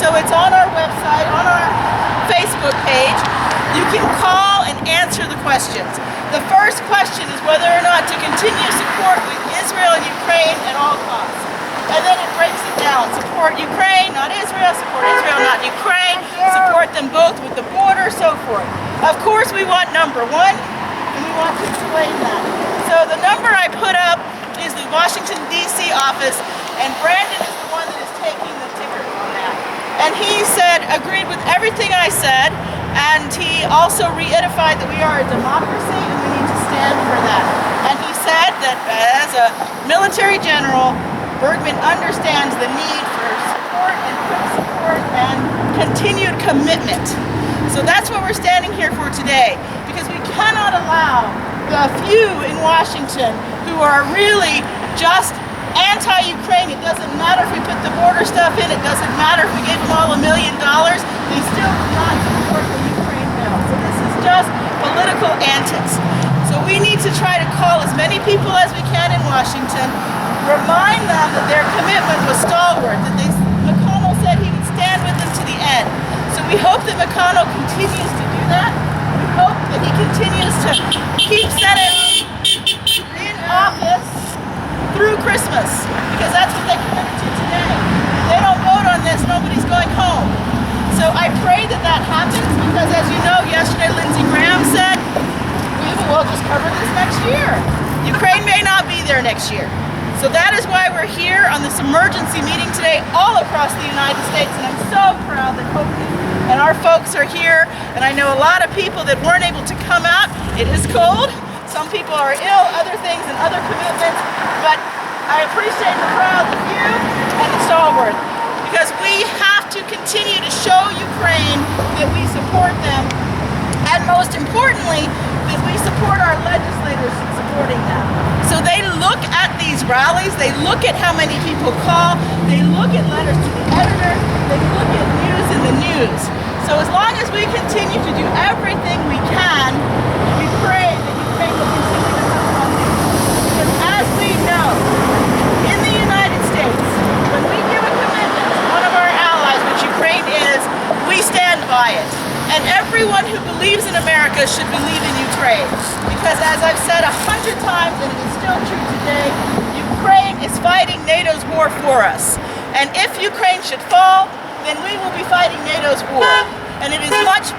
So it's on our website, on our Facebook page. You can call and answer the questions. The first question is whether or not to continue support with Israel and Ukraine at all costs. And then it breaks it down. Support Ukraine, not Israel. Support Israel, not Ukraine. Support them both with the border, so forth. Of course, we want number one, and we want to explain that. So the number I put up is the Washington, D.C. office, and Brandon is the one that is taking the ticker on that. And he agreed with everything I said, and he also reiterated that we are a democracy and we need to stand for that. And he said that as a military general, Bergman understands the need for support and quick support and continued commitment. So that's what we're standing here for today, because we cannot allow the few in Washington who are really just anti-Ukraine. It doesn't matter if we put the border stuff in, it doesn't matter if we gave them all $1 million, they still do not support the Ukraine bill. So this is just political antics. So we need to try to call as many people as we can in Washington, remind them that their commitment was stalwart, that McConnell said he would stand with them to the end. So we hope that McConnell continues to do that. We hope that he continues to keep Senate in office through Christmas, because that's what they committed to today. If they don't vote on this, nobody's going home. So I pray that that happens, because as you know, yesterday Lindsey Graham said, we'll just cover this next year. Ukraine may not be there next year. So that is why we're here on this emergency meeting today all across the United States, and I'm so proud that Houghton and our folks are here, and I know a lot of people that weren't able to come out. It is cold. Some people are ill, other things and other commitments, but I appreciate the crowd, the view, and the stalwart, because we have to continue to show Ukraine that we support them, and most importantly, that we support our legislators supporting them. So they look at these rallies, they look at how many people call, they look at letters to the editor, they look at news in the news. So as long as we continue to do everything we can, we pray that Ukraine will continue to come home. Because as we know, in the United States, when we give a commitment to one of our allies, which Ukraine is, we stand by it. And everyone who believes in America should believe in Ukraine. Because as I've said 100 times, and it is still true today, Ukraine is fighting NATO's war for us. And if Ukraine should fall, then we will be fighting NATO's war. And it is much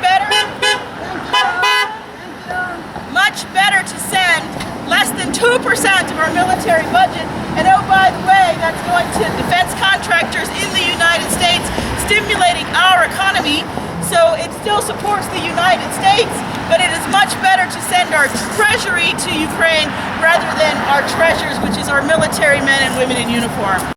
better to send less than 2% of our military budget. And oh, by the way, that's going to defense contractors in the United States, stimulating our economy. So it still supports the United States, but it is much better to send our treasury to Ukraine rather than our treasures, which is our military men and women in uniform.